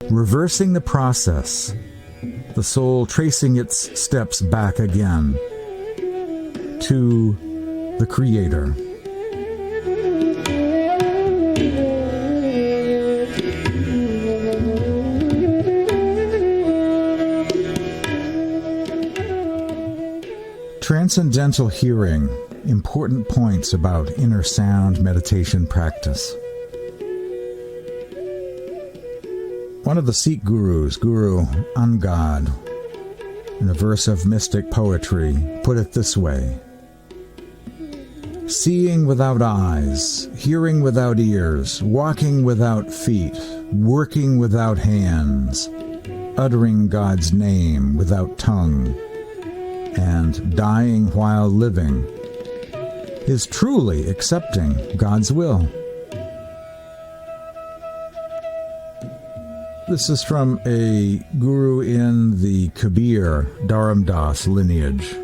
reversing the process, the soul tracing its steps back again to the Creator. Transcendental hearing. Important points about inner sound meditation practice. One of the Sikh gurus, Guru Angad, in a verse of mystic poetry, put it this way: seeing without eyes, hearing without ears, walking without feet, working without hands, uttering God's name without tongue, and dying while living, is truly accepting God's will. This is from a guru in the Kabir Dharamdas lineage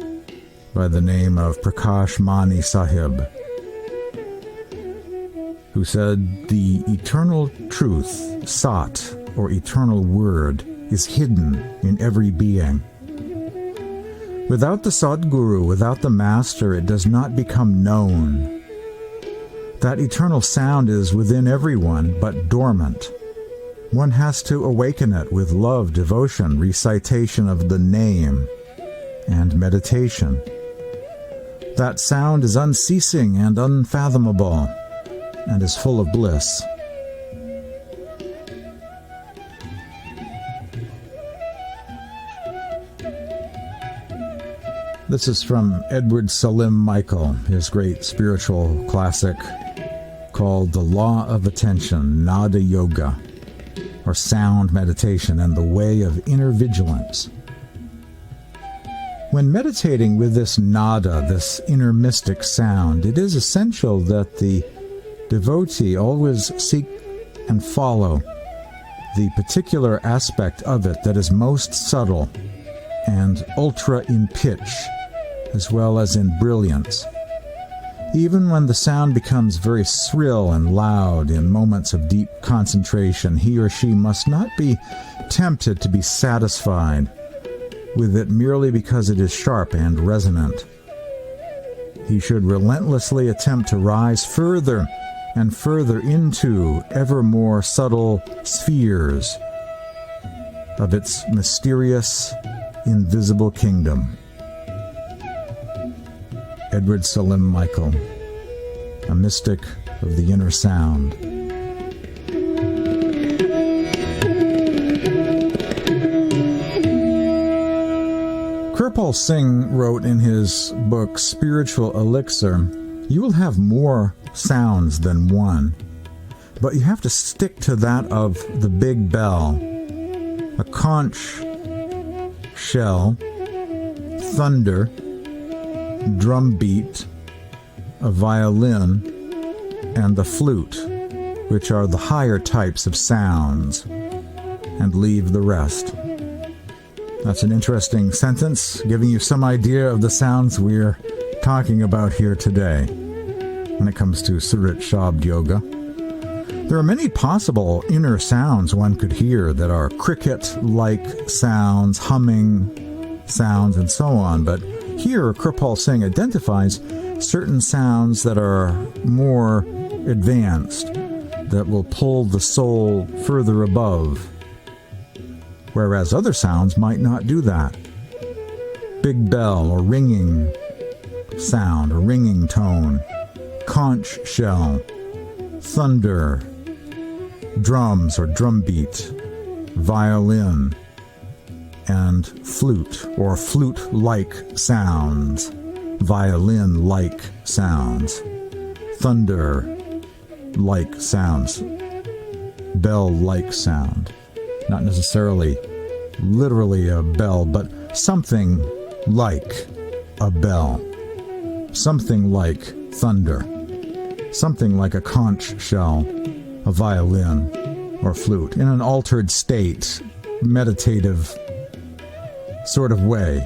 by the name of Prakash Mani Sahib, who said, "The eternal truth, Sat, or eternal word, is hidden in every being. Without the Sadguru, without the Master, it does not become known. That eternal sound is within everyone, but dormant. One has to awaken it with love, devotion, recitation of the name, and meditation. That sound is unceasing and unfathomable, and is full of bliss." This is from Edward Salim Michael, his great spiritual classic called The Law of Attention, Nada Yoga, or Sound Meditation and the Way of Inner Vigilance. When meditating with this nada, this inner mystic sound, it is essential that the devotee always seek and follow the particular aspect of it that is most subtle and ultra in pitch, as well as in brilliance. Even when the sound becomes very shrill and loud in moments of deep concentration, he or she must not be tempted to be satisfied with it merely because it is sharp and resonant. He should relentlessly attempt to rise further and further into ever more subtle spheres of its mysterious, invisible kingdom. Edward Salim Michael, a mystic of the inner sound. Kirpal Singh wrote in his book Spiritual Elixir, "You will have more sounds than one, but you have to stick to that of the big bell, a conch shell, thunder, drum beat, a violin, and the flute, which are the higher types of sounds, and leave the rest." That's an interesting sentence, giving you some idea of the sounds we're talking about here today when it comes to Surat Shabd Yoga. There are many possible inner sounds one could hear that are cricket-like sounds, humming sounds, and so on, but here Kirpal Singh identifies certain sounds that are more advanced, that will pull the soul further above, whereas other sounds might not do that. Big bell or ringing sound or ringing tone, conch shell, thunder, drums or drum beat, violin, and flute or flute-like sounds, violin-like sounds, thunder-like sounds, bell-like sound. Not necessarily literally a bell, but something like a bell, something like thunder, something like a conch shell, a violin, or flute, in an altered state, meditative sort of way.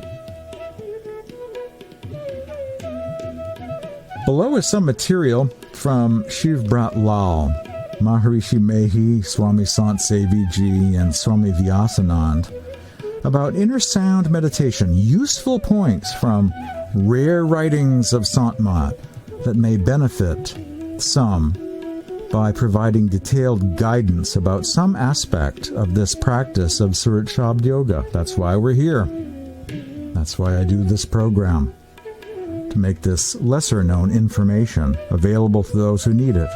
Below is some material from Shiv Brat Lal, Maharishi Mehi, Swami Sant Sevi Ji, and Swami Vyasanand about inner sound meditation, useful points from rare writings of Sant Mat that may benefit some by providing detailed guidance about some aspect of this practice of Surat Shabd Yoga. That's why we're here. That's why I do this program, to make this lesser-known information available to those who need it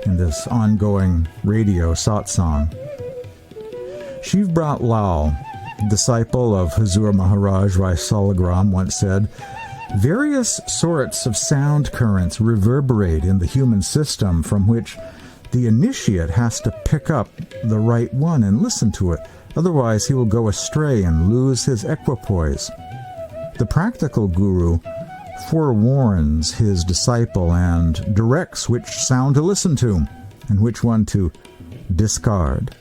in this ongoing radio satsang. Shiv Brat Lal, disciple of Hazur Maharaj Rai Salagram, once said, "Various sorts of sound currents reverberate in the human system from which the initiate has to pick up the right one and listen to it. Otherwise he will go astray and lose his equipoise. The practical guru forewarns his disciple and directs which sound to listen to and which one to discard."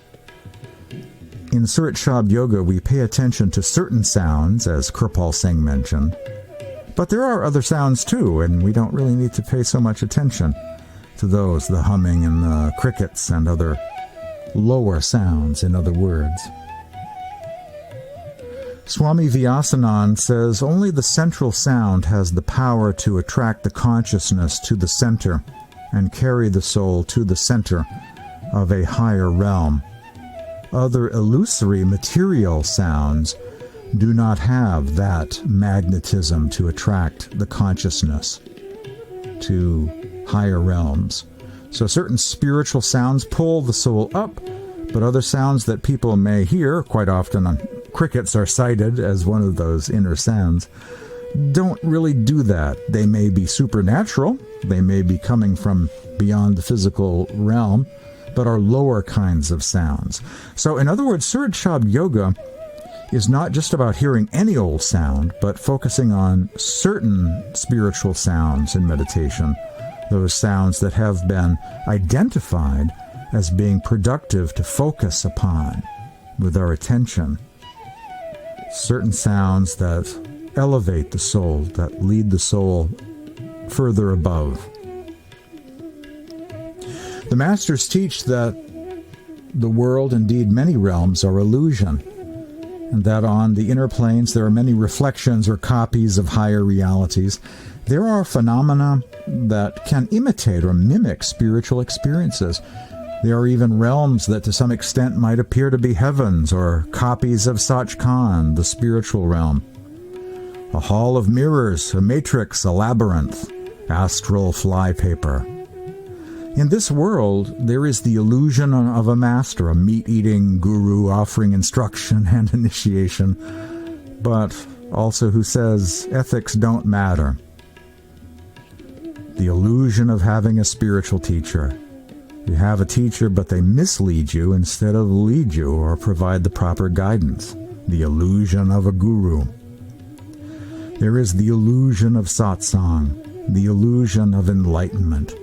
In Surat Shabd Yoga, we pay attention to certain sounds, as Kirpal Singh mentioned. But there are other sounds too, and we don't really need to pay so much attention to those, the humming and the crickets and other lower sounds, in other words. Swami Vyasanand says only the central sound has the power to attract the consciousness to the center and carry the soul to the center of a higher realm. Other illusory material sounds do not have that magnetism to attract the consciousness to higher realms. So certain spiritual sounds pull the soul up, but other sounds that people may hear, quite often crickets are cited as one of those inner sounds, don't really do that. They may be supernatural, they may be coming from beyond the physical realm, but are lower kinds of sounds. So in other words, Surat Shabd Yoga is not just about hearing any old sound, but focusing on certain spiritual sounds in meditation, those sounds that have been identified as being productive to focus upon with our attention. Certain sounds that elevate the soul, that lead the soul further above. The masters teach that the world, indeed many realms, are illusion, and that on the inner planes there are many reflections or copies of higher realities. There are phenomena that can imitate or mimic spiritual experiences. There are even realms that to some extent might appear to be heavens or copies of Sachkhand, the spiritual realm. A hall of mirrors, a matrix, a labyrinth, astral flypaper. In this world, there is the illusion of a master, a meat-eating guru offering instruction and initiation, but also who says ethics don't matter. The illusion of having a spiritual teacher. You have a teacher, but they mislead you instead of lead you or provide the proper guidance. The illusion of a guru. There is the illusion of satsang, the illusion of enlightenment.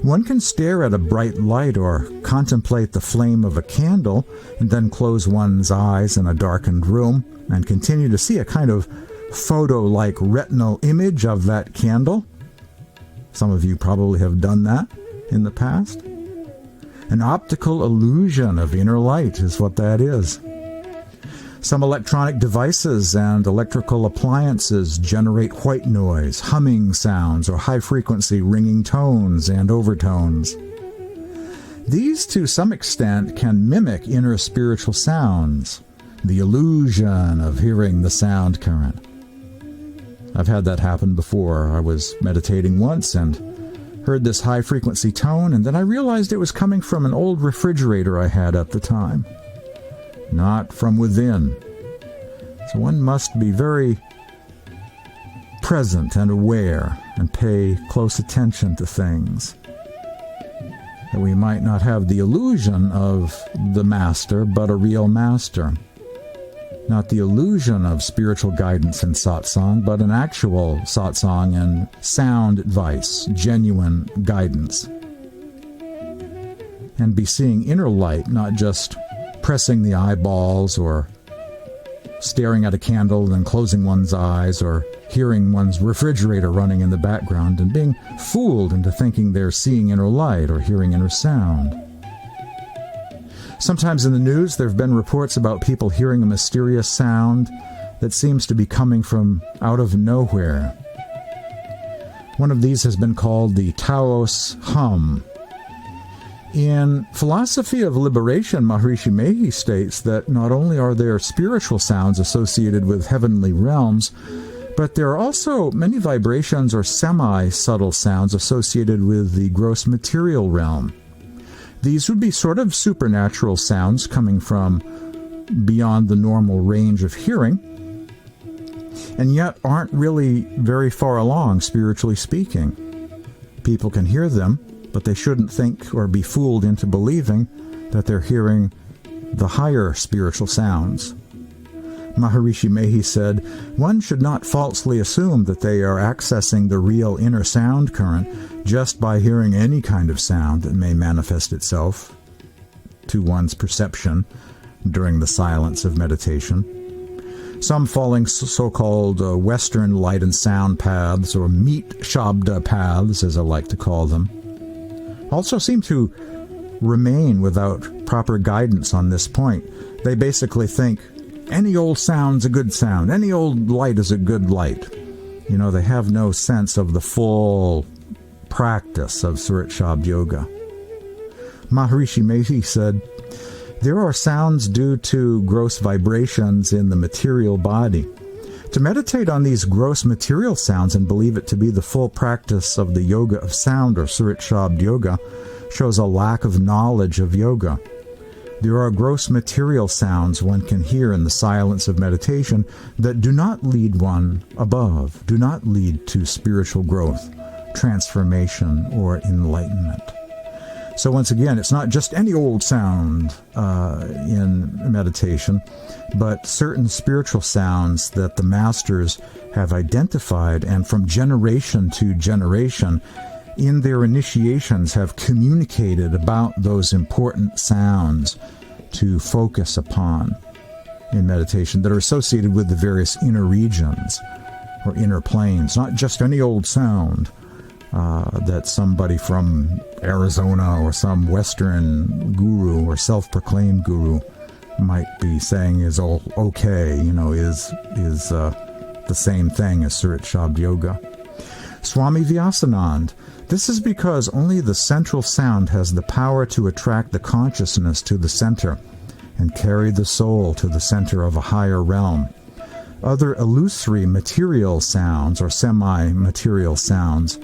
One can stare at a bright light or contemplate the flame of a candle and then close one's eyes in a darkened room and continue to see a kind of photo-like retinal image of that candle. Some of you probably have done that in the past. An optical illusion of inner light is what that is. Some electronic devices and electrical appliances generate white noise, humming sounds, or high-frequency ringing tones and overtones. These, to some extent, can mimic inner spiritual sounds, the illusion of hearing the sound current. I've had that happen before. I was meditating once and heard this high-frequency tone, and then I realized it was coming from an old refrigerator I had at the time. Not from within. So one must be very present and aware and pay close attention to things. That we might not have the illusion of the master, but a real master. Not the illusion of spiritual guidance in satsang, but an actual satsang and sound advice, genuine guidance. And be seeing inner light, not just pressing the eyeballs or staring at a candle and closing one's eyes or hearing one's refrigerator running in the background and being fooled into thinking they're seeing inner light or hearing inner sound. Sometimes in the news there have been reports about people hearing a mysterious sound that seems to be coming from out of nowhere. One of these has been called the Taos hum. In Philosophy of Liberation, Maharishi Mehi states that not only are there spiritual sounds associated with heavenly realms, but there are also many vibrations or semi-subtle sounds associated with the gross material realm. These would be sort of supernatural sounds coming from beyond the normal range of hearing, and yet aren't really very far along, spiritually speaking. People can hear them, but they shouldn't think or be fooled into believing that they're hearing the higher spiritual sounds. Maharishi Mehi said, one should not falsely assume that they are accessing the real inner sound current just by hearing any kind of sound that may manifest itself to one's perception during the silence of meditation. Some falling so-called Western light and sound paths, or meat shabda paths, as I like to call them, also seem to remain without proper guidance on this point. They basically think any old sound's a good sound, any old light is a good light. You know, they have no sense of the full practice of Surat Shabd Yoga. Maharishi Mehi said, there are sounds due to gross vibrations in the material body. To meditate on these gross material sounds and believe it to be the full practice of the yoga of sound, or Surat Shabd Yoga, shows a lack of knowledge of yoga. There are gross material sounds one can hear in the silence of meditation that do not lead one above, do not lead to spiritual growth, transformation, or enlightenment. So once again, it's not just any old sound in meditation, but certain spiritual sounds that the masters have identified and from generation to generation in their initiations have communicated about those important sounds to focus upon in meditation that are associated with the various inner regions or inner planes, not just any old sound that somebody from Arizona or some Western guru or self-proclaimed guru might be saying is all okay, is the same thing as Surat Shabd Yoga. Swami Vyasanand, this is because only the central sound has the power to attract the consciousness to the center and carry the soul to the center of a higher realm. Other illusory material sounds or semi-material sounds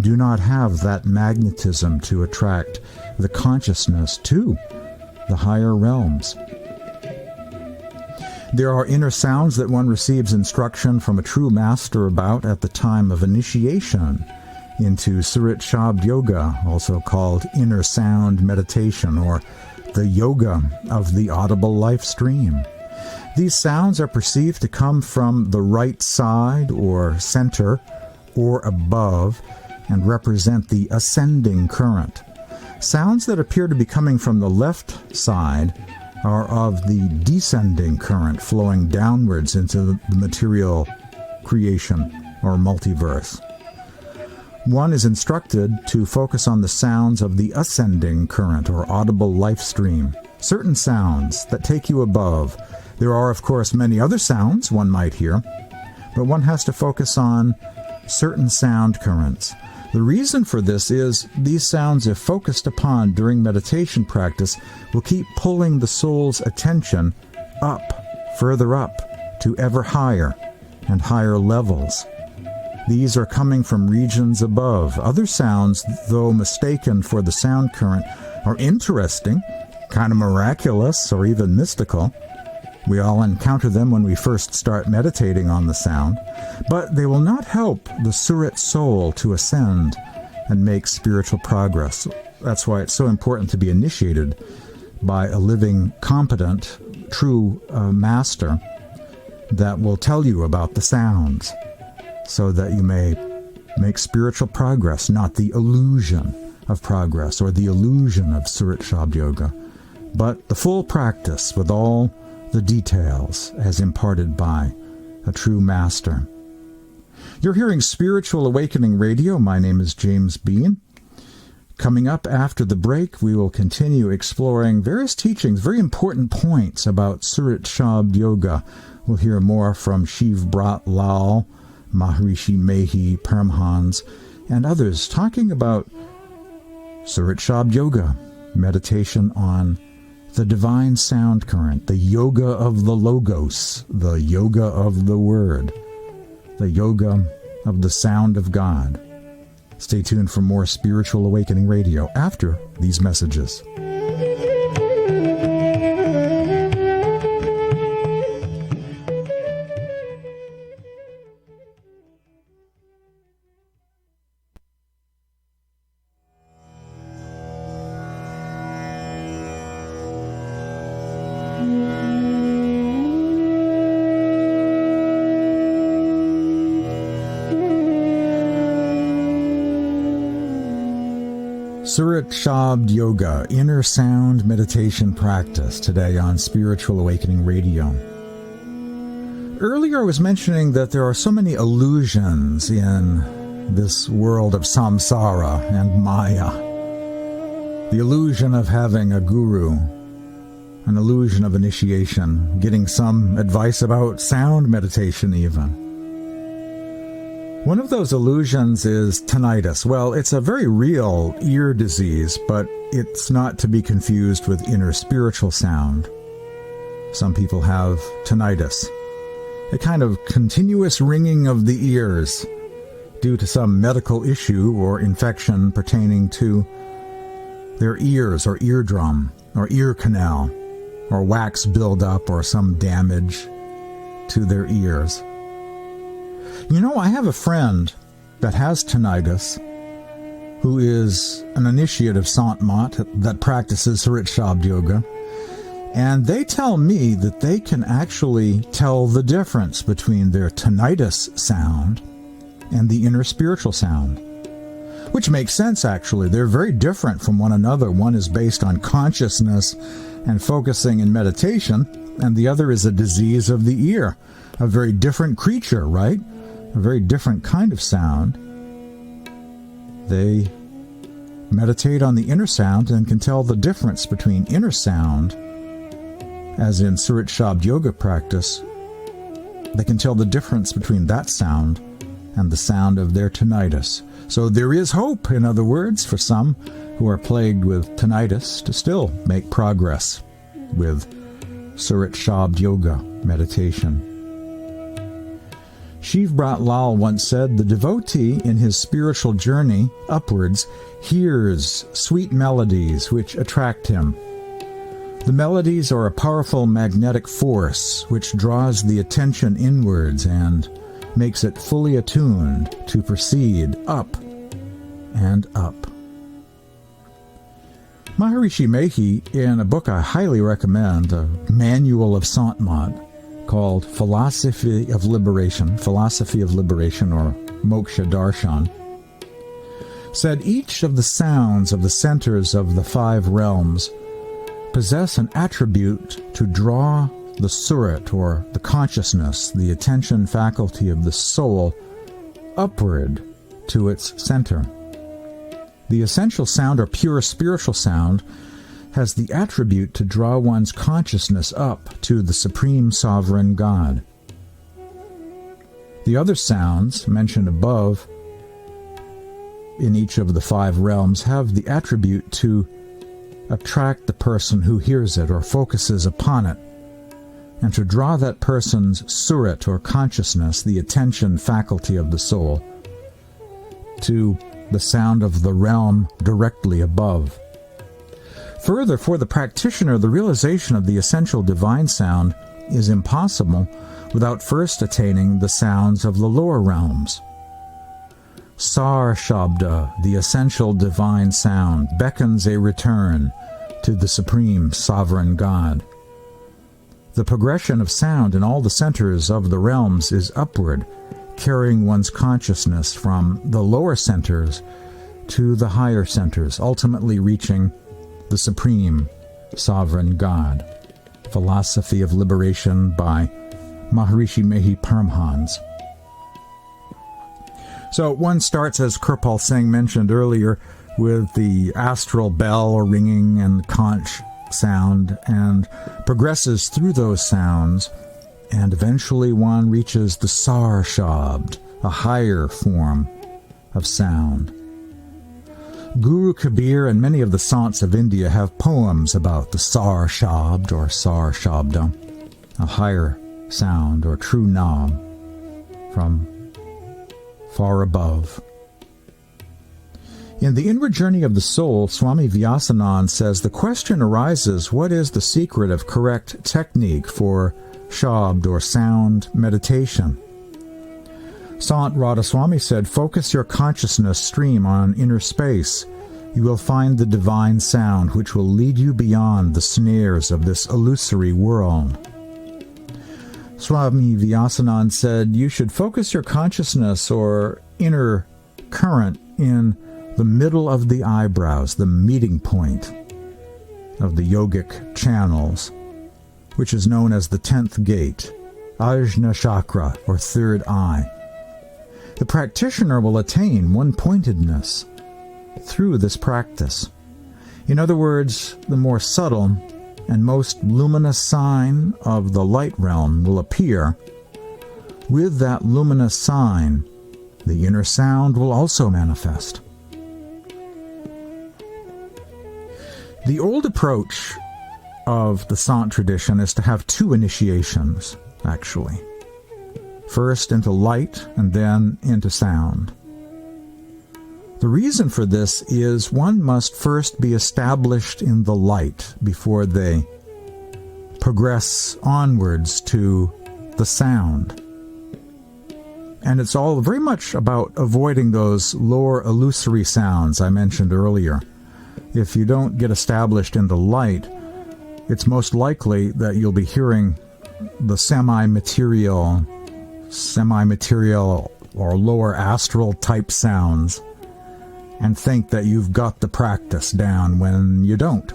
do not have that magnetism to attract the consciousness to the higher realms. There are inner sounds that one receives instruction from a true master about at the time of initiation into Surat Shabd Yoga, also called inner sound meditation, or the yoga of the audible life stream. These sounds are perceived to come from the right side or center or above and represent the ascending current. Sounds that appear to be coming from the left side are of the descending current flowing downwards into the material creation or multiverse. One is instructed to focus on the sounds of the ascending current or audible life stream, certain sounds that take you above. There are, of course, many other sounds one might hear, but one has to focus on certain sound currents. The reason for this is these sounds, if focused upon during meditation practice, will keep pulling the soul's attention up, further up, to ever higher and higher levels. These are coming from regions above. Other sounds, though mistaken for the sound current, are interesting, kind of miraculous, or even mystical. We all encounter them when we first start meditating on the sound, but they will not help the Surat soul to ascend and make spiritual progress. That's why it's so important to be initiated by a living, competent, true master that will tell you about the sounds, so that you may make spiritual progress, not the illusion of progress or the illusion of Surat Shabd Yoga, but the full practice with all the details as imparted by a true master. You're hearing Spiritual Awakening Radio. My name is James Bean. Coming up after the break, we will continue exploring various teachings, very important points about Surat Shabd Yoga. We'll hear more from Shiv Brat Lal, Maharishi Mehi Paramhans, and others talking about Surat Shabd Yoga, meditation on the divine sound current, the yoga of the logos, the yoga of the word, the yoga of the sound of God. Stay tuned for more Spiritual Awakening Radio after these messages. Surat Shabd Yoga, Inner Sound Meditation Practice, today on Spiritual Awakening Radio. Earlier I was mentioning that there are so many illusions in this world of samsara and maya. The illusion of having a guru, an illusion of initiation, getting some advice about sound meditation even. One of those illusions is tinnitus. Well, it's a very real ear disease, but it's not to be confused with inner spiritual sound. Some people have tinnitus, a kind of continuous ringing of the ears due to some medical issue or infection pertaining to their ears or eardrum or ear canal, or wax buildup or some damage to their ears. You know, I have a friend that has tinnitus who is an initiate of Sant Mat that practices Surat Shabd Yoga, and they tell me that they can actually tell the difference between their tinnitus sound and the inner spiritual sound, which makes sense actually. They're very different from one another. One is based on consciousness and focusing in meditation, and the other is a disease of the ear, a very different creature, right? A very different kind of sound. They meditate on the inner sound and can tell the difference between inner sound, as in Surat Shabd Yoga practice. They can tell the difference between that sound and the sound of their tinnitus. So there is hope, in other words, for some who are plagued with tinnitus to still make progress with Surat Shabd Yoga meditation. Shiv Brat Lal once said, "The devotee in his spiritual journey upwards hears sweet melodies which attract him. The melodies are a powerful magnetic force which draws the attention inwards and makes it fully attuned to proceed up and up." Maharishi Mehi, in a book I highly recommend, a manual of Sant Mat, called Philosophy of Liberation or Moksha Darshan, said each of the sounds of the centers of the 5 realms possess an attribute to draw the surat, or the consciousness, the attention faculty of the soul, upward to its center. The essential sound, or pure spiritual sound, has the attribute to draw one's consciousness up to the Supreme Sovereign God. The other sounds mentioned above in each of the 5 realms have the attribute to attract the person who hears it or focuses upon it, and to draw that person's surat, or consciousness, the attention faculty of the soul, to the sound of the realm directly above. Further, for the practitioner, the realization of the essential divine sound is impossible without first attaining the sounds of the lower realms. Sar Shabda, the essential divine sound, beckons a return to the Supreme Sovereign God. The progression of sound in all the centers of the realms is upward, carrying one's consciousness from the lower centers to the higher centers, ultimately reaching the Supreme Sovereign God. Philosophy of Liberation by Maharishi Mehi Paramhans. So one starts, as Kirpal Singh mentioned earlier, with the astral bell ringing and conch sound, and progresses through those sounds, and eventually one reaches the sar shabd, a higher form of sound. Guru Kabir and many of the saints of India have poems about the sar shabd or sar shabda, a higher sound or true nam from far above. In The Inward Journey of the Soul, Swami Vyasanand says the question arises, what is the secret of correct technique for shabd or sound meditation? Sant Radhaswami said, focus your consciousness stream on inner space. You will find the divine sound which will lead you beyond the snares of this illusory world. Swami Vyasanand said, you should focus your consciousness or inner current in the middle of the eyebrows, the meeting point of the yogic channels, which is known as the 10th gate, Ajna Chakra, or third eye. The practitioner will attain one-pointedness through this practice. In other words, the more subtle and most luminous sign of the light realm will appear. With that luminous sign, the inner sound will also manifest. The old approach of the Sant tradition is to have two initiations, actually. First into light and then into sound. The reason for this is one must first be established in the light before they progress onwards to the sound. And it's all very much about avoiding those lower illusory sounds I mentioned earlier. If you don't get established in the light, it's most likely that you'll be hearing the semi-material or lower astral type sounds and think that you've got the practice down when you don't.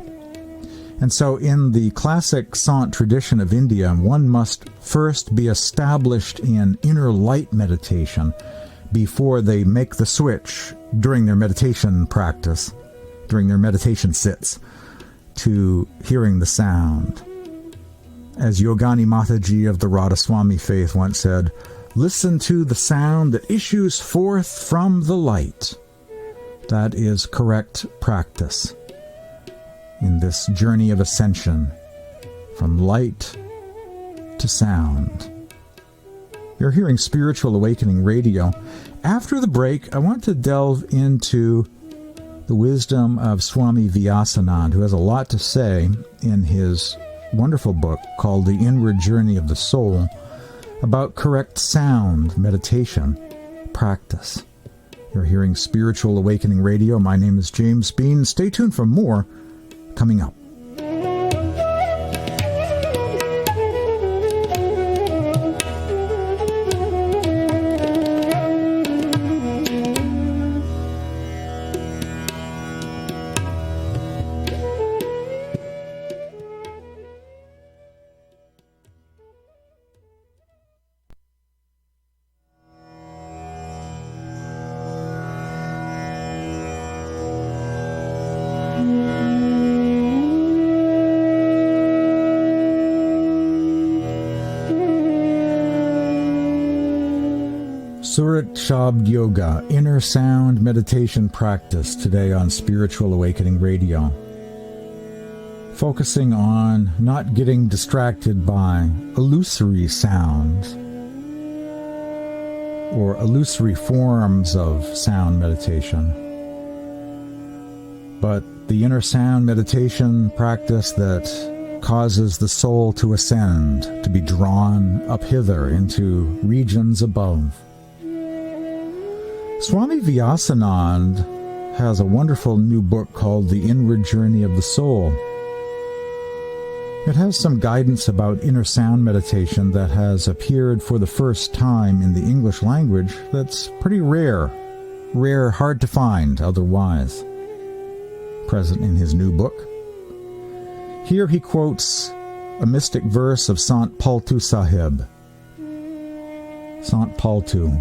And so in the classic Sant tradition of India, one must first be established in inner light meditation before they make the switch during their meditation practice, during their meditation sits, to hearing the sound. As Yogani Mataji of the Radhaswami faith once said, listen to the sound that issues forth from the light. That is correct practice in this journey of ascension from light to sound. You're hearing Spiritual Awakening Radio. After the break, I want to delve into the wisdom of Swami Vyasanand, who has a lot to say in his wonderful book called The Inward Journey of the Soul about correct sound meditation practice. You're hearing Spiritual Awakening Radio. My name is James Bean. Stay tuned for more coming up. Surat Shabd Yoga, Inner Sound Meditation Practice, today on Spiritual Awakening Radio. Focusing on not getting distracted by illusory sounds or illusory forms of sound meditation, but the inner sound meditation practice that causes the soul to ascend, to be drawn up hither into regions above. Swami Vyasanand has a wonderful new book called The Inward Journey of the Soul. It has some guidance about inner sound meditation that has appeared for the first time in the English language that's pretty rare, hard to find otherwise, present in his new book. Here he quotes a mystic verse of Sant Paltu Sahib. Sant Paltu.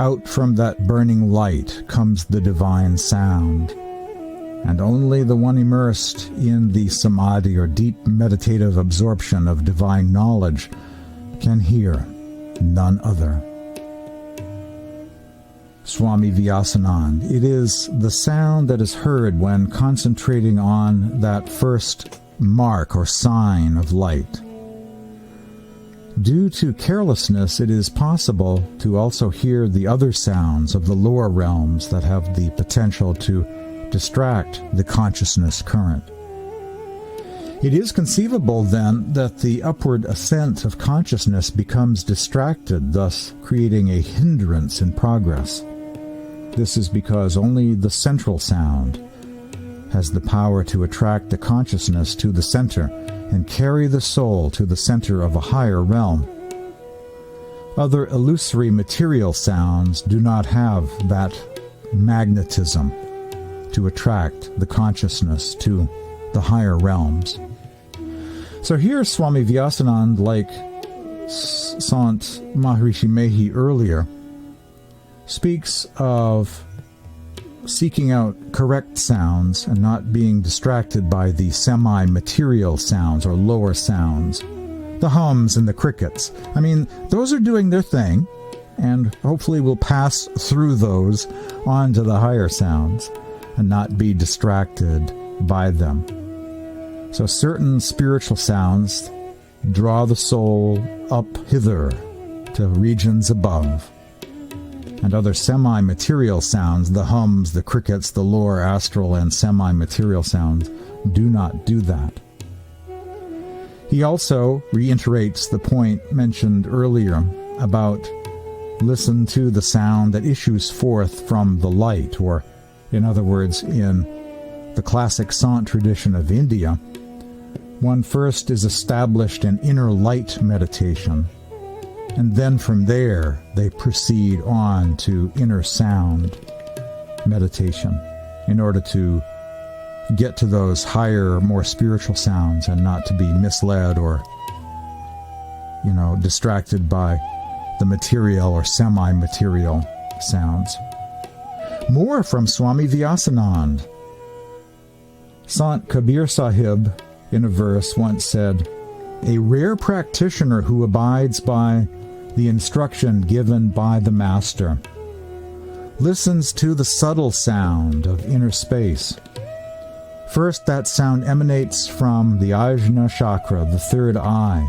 out from that burning light comes the divine sound, and only the one immersed in the samadhi or deep meditative absorption of divine knowledge can hear, none other. Swami Vyasanand, it is the sound that is heard when concentrating on that first mark or sign of light. Due to carelessness, it is possible to also hear the other sounds of the lower realms that have the potential to distract the consciousness current. It is conceivable, then, that the upward ascent of consciousness becomes distracted, thus creating a hindrance in progress. This is because only the central sound has the power to attract the consciousness to the center and carry the soul to the center of a higher realm. Other illusory material sounds do not have that magnetism to attract the consciousness to the higher realms. So here Swami Vyasanand, like Sant Maharishi Mehi earlier, speaks of seeking out correct sounds and not being distracted by the semi-material sounds or lower sounds, the hums and the crickets. I mean, those are doing their thing, and hopefully we'll pass through those on to the higher sounds and not be distracted by them. So certain spiritual sounds draw the soul up hither to regions above, and other semi-material sounds, the hums, the crickets, the lower astral and semi-material sounds, do not do that. He also reiterates the point mentioned earlier about listen to the sound that issues forth from the light, or in other words, in the classic Sant tradition of India, one first is established in inner light meditation, and then from there they proceed on to inner sound meditation in order to get to those higher, more spiritual sounds and not to be misled or, distracted by the material or semi-material sounds. More from Swami Vyasanand. Sant Kabir Sahib, in a verse, once said, "A rare practitioner who abides by the instruction given by the Master listens to the subtle sound of inner space. First, that sound emanates from the Ajna chakra, the third eye.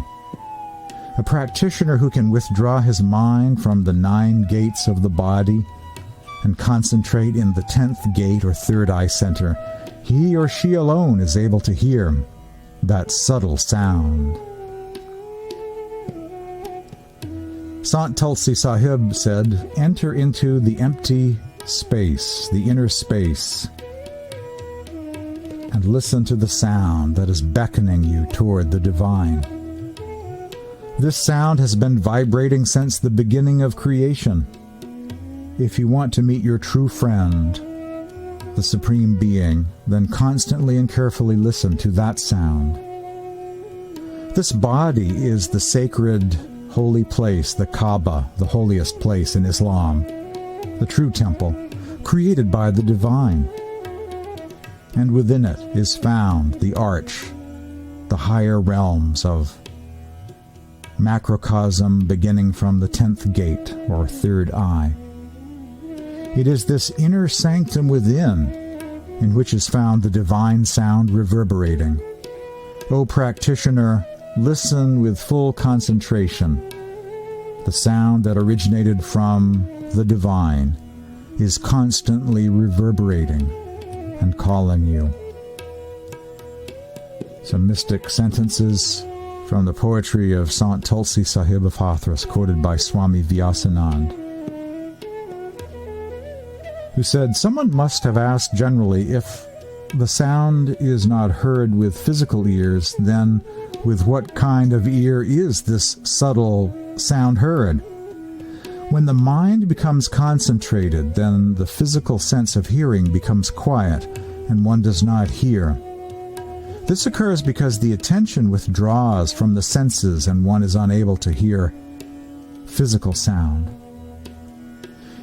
A practitioner who can withdraw his mind from the 9 gates of the body and concentrate in the 10th gate or third eye center, he or she alone is able to hear that subtle sound." Sant Tulsi Sahib said, "Enter into the empty space, the inner space, and listen to the sound that is beckoning you toward the divine. This sound has been vibrating since the beginning of creation. If you want to meet your true friend, the Supreme Being, then constantly and carefully listen to that sound. This body is the sacred holy place, the Kaaba, the holiest place in Islam, the true temple, created by the divine. And within it is found the arch, the higher realms of macrocosm beginning from the 10th gate or third eye. It is this inner sanctum within in which is found the divine sound reverberating. O practitioner, listen with full concentration. The sound that originated from the divine is constantly reverberating and calling you." Some mystic sentences from the poetry of Sant Tulsi Sahib of Hathras, quoted by Swami Vyasanand, who said, "Someone must have asked generally, if the sound is not heard with physical ears, then with what kind of ear is this subtle sound heard? When the mind becomes concentrated, then the physical sense of hearing becomes quiet, and one does not hear. This occurs because the attention withdraws from the senses and one is unable to hear physical sound.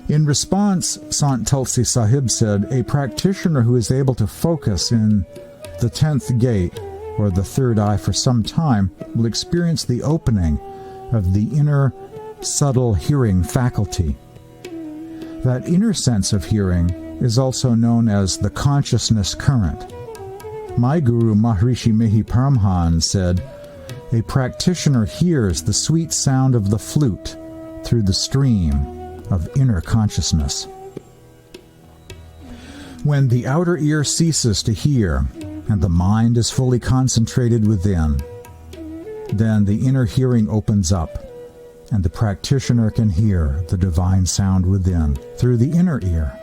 In response, Sant Tulsi Sahib said, a practitioner who is able to focus in the 10th gate, or the third eye, for some time will experience the opening of the inner subtle hearing faculty. That inner sense of hearing is also known as the consciousness current. My guru Maharishi Mehi Paramhan said, a practitioner hears the sweet sound of the flute through the stream of inner consciousness. When the outer ear ceases to hear and the mind is fully concentrated within, then the inner hearing opens up and the practitioner can hear the divine sound within through the inner ear.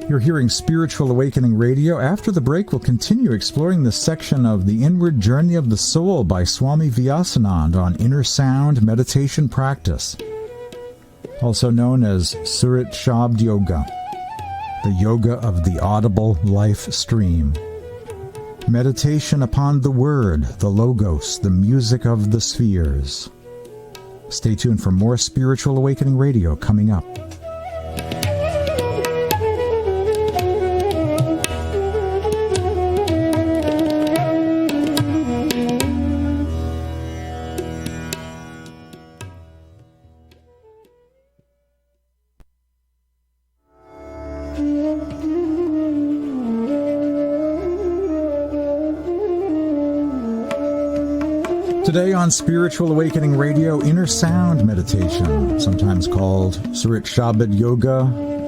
You're hearing Spiritual Awakening Radio. After the break, we'll continue exploring this section of The Inward Journey of the Soul by Swami Vyasanand on inner sound meditation practice, also known as Surat Shabd Yoga, the yoga of the audible life stream. Meditation upon the word, the logos, the music of the spheres. Stay tuned for more Spiritual Awakening Radio coming up. Today on Spiritual Awakening Radio, inner sound meditation, sometimes called Surat Shabd Yoga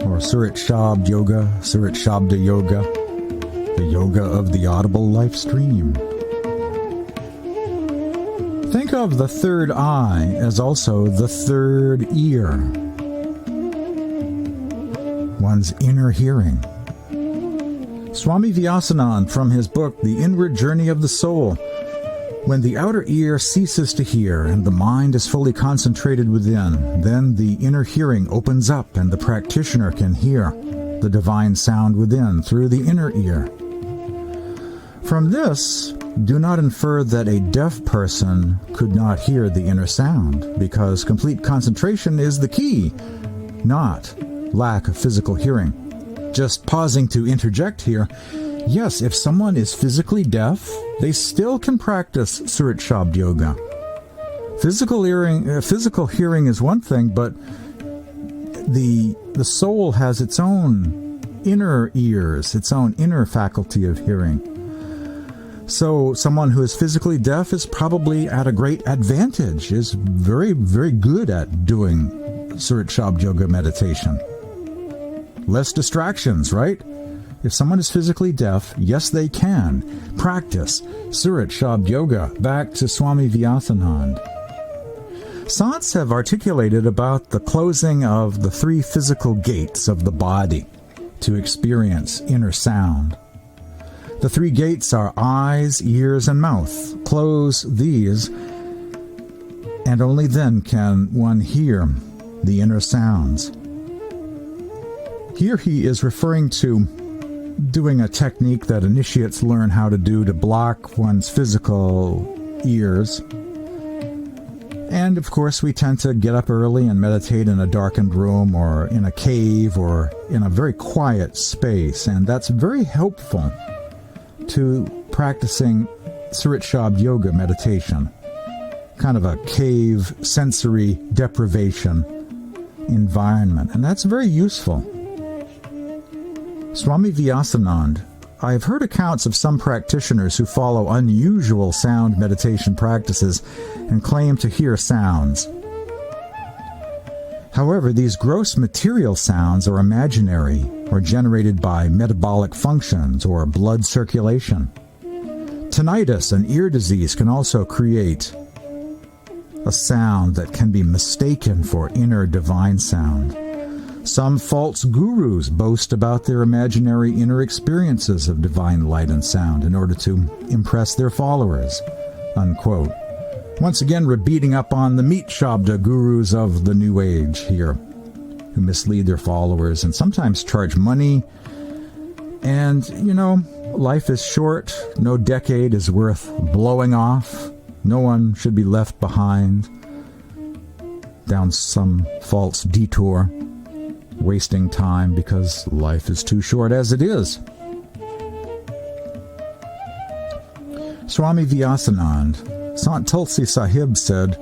or Surat Shabd Yoga, Surat Shabda Yoga, the yoga of the audible life stream. Think of the third eye as also the third ear, one's inner hearing. Swami Vyasanand, from his book, The Inward Journey of the Soul, when the outer ear ceases to hear and the mind is fully concentrated within, then the inner hearing opens up and the practitioner can hear the divine sound within through the inner ear. From this, do not infer that a deaf person could not hear the inner sound, because complete concentration is the key, not lack of physical hearing. Just pausing to interject here, yes, if someone is physically deaf, they still can practice Surat Shabd Yoga. Physical hearing is one thing, but the soul has its own inner ears, its own inner faculty of hearing. So someone who is physically deaf is probably at a great advantage, is very, very good at doing Surat Shabd Yoga meditation. Less distractions, right? If someone is physically deaf, yes, they can practice Surat Shabd Yoga. Back to Swami Vyasanand. Sants have articulated about the closing of the three physical gates of the body to experience inner sound. The three gates are eyes, ears, and mouth. Close these, and only then can one hear the inner sounds. Here he is referring to doing a technique that initiates learn how to do to block one's physical ears. And of course, we tend to get up early and meditate in a darkened room or in a cave or in a very quiet space, and that's very helpful to practicing Surat Shabd Yoga meditation. Kind of a cave sensory deprivation environment, and that's very useful. Swami Vyasanand, I have heard accounts of some practitioners who follow unusual sound meditation practices and claim to hear sounds. However, these gross material sounds are imaginary or generated by metabolic functions or blood circulation. Tinnitus and ear disease can also create a sound that can be mistaken for inner divine sound. Some false gurus boast about their imaginary inner experiences of divine light and sound in order to impress their followers, unquote. Once again, we're beating up on the meat shabda gurus of the New Age here, who mislead their followers and sometimes charge money. And, life is short. No decade is worth blowing off. No one should be left behind. down some false detour, wasting time because life is too short as it is. Swami Vyasanand, Sant Tulsi Sahib said,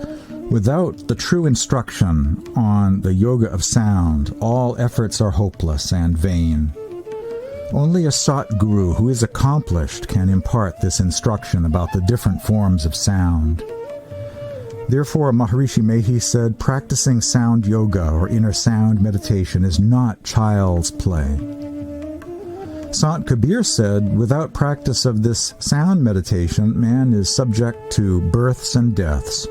"Without the true instruction on the yoga of sound, all efforts are hopeless and vain. Only a Satguru who is accomplished can impart this instruction about the different forms of sound." Therefore, Maharishi Mehi said, practicing sound yoga or inner sound meditation is not child's play. Sant Kabir said, without practice of this sound meditation, man is subject to births and deaths.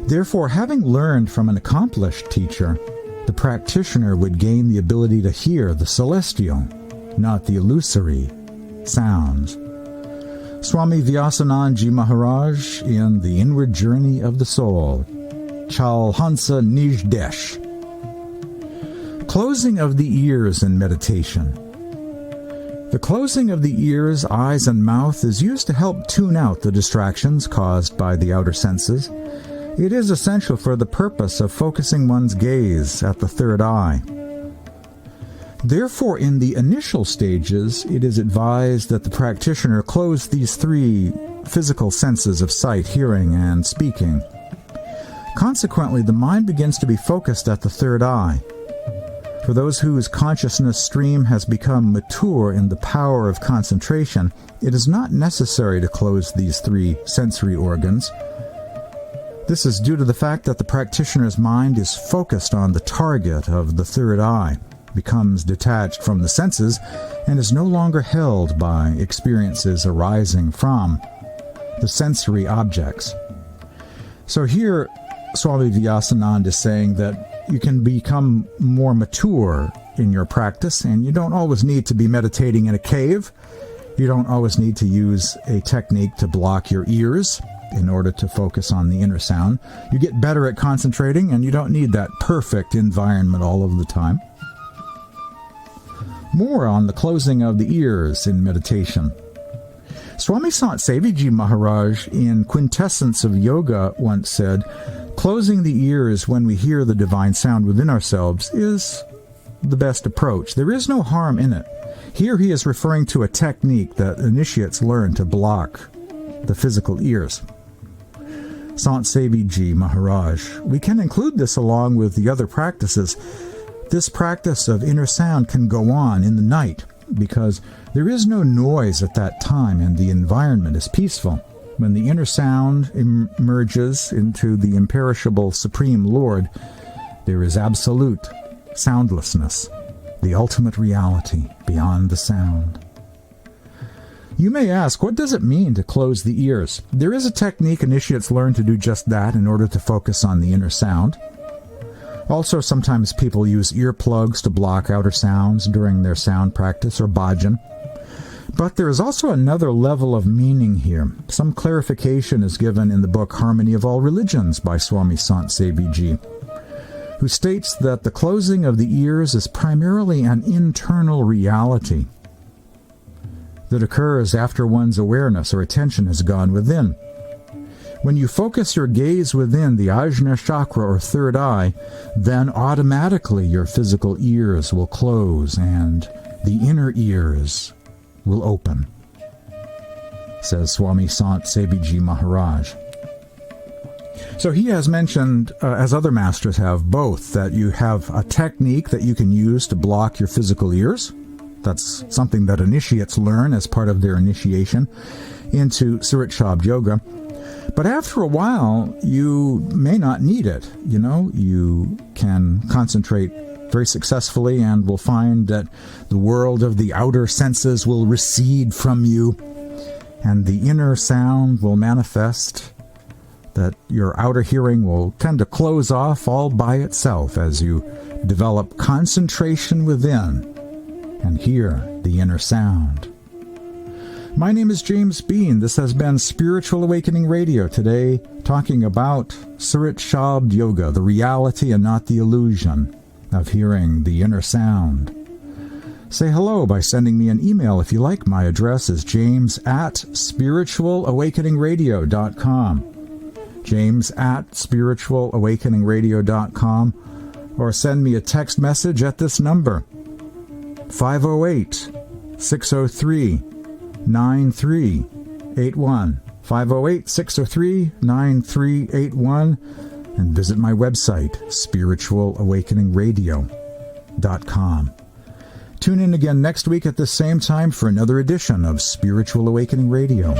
Therefore, having learned from an accomplished teacher, the practitioner would gain the ability to hear the celestial, not the illusory, sounds. Swami Vyasanandji Maharaj in The Inward Journey of the Soul, Chalhansa Nijdesh. Closing of the ears in meditation. The closing of the ears, eyes, and mouth is used to help tune out the distractions caused by the outer senses. It is essential for the purpose of focusing one's gaze at the third eye. Therefore, in the initial stages, it is advised that the practitioner close these three physical senses of sight, hearing, and speaking. Consequently, the mind begins to be focused at the third eye. For those whose consciousness stream has become mature in the power of concentration, it is not necessary to close these three sensory organs. This is due to the fact that the practitioner's mind is focused on the target of the third eye, becomes detached from the senses, and is no longer held by experiences arising from the sensory objects. So here, Swami Vyasanand is saying that you can become more mature in your practice, and you don't always need to be meditating in a cave. You don't always need to use a technique to block your ears in order to focus on the inner sound. You get better at concentrating, and you don't need that perfect environment all of the time. More on the closing of the ears in meditation. Swami Sant Seviji Maharaj in Quintessence of Yoga once said, closing the ears when we hear the divine sound within ourselves is the best approach. There is no harm in it. Here he is referring to a technique that initiates learn to block the physical ears. Sant Seviji Maharaj. We can include this along with the other practices. This practice of inner sound can go on in the night because there is no noise at that time and the environment is peaceful. When the inner sound emerges into the imperishable Supreme Lord, there is absolute soundlessness, the ultimate reality beyond the sound. You may ask, what does it mean to close the ears? There is a technique initiates learn to do just that in order to focus on the inner sound. Also, sometimes people use earplugs to block outer sounds during their sound practice or bhajan. But there is also another level of meaning here. Some clarification is given in the book Harmony of All Religions by Swami Sant Seviji, who states that the closing of the ears is primarily an internal reality that occurs after one's awareness or attention has gone within. When you focus your gaze within the Ajna chakra or third eye, then automatically your physical ears will close and the inner ears will open, says Swami Sant Seviji Maharaj. So he has mentioned, as other masters have, both that you have a technique that you can use to block your physical ears. That's something that initiates learn as part of their initiation into Surat Shabd Yoga. But after a while, you may not need it. You can concentrate very successfully and will find that the world of the outer senses will recede from you and the inner sound will manifest, that your outer hearing will tend to close off all by itself as you develop concentration within and hear the inner sound. My name is James Bean. This has been Spiritual Awakening Radio. Today, talking about Surat Shabd Yoga, the reality and not the illusion of hearing the inner sound. Say hello by sending me an email if you like. My address is james@spiritualawakeningradio.com. james@spiritualawakeningradio.com, or send me a text message at this number, 508-603-9381, 508-603-9381, and visit my website, spiritualawakeningradio.com. Tune in again next week at the same time for another edition of Spiritual Awakening Radio.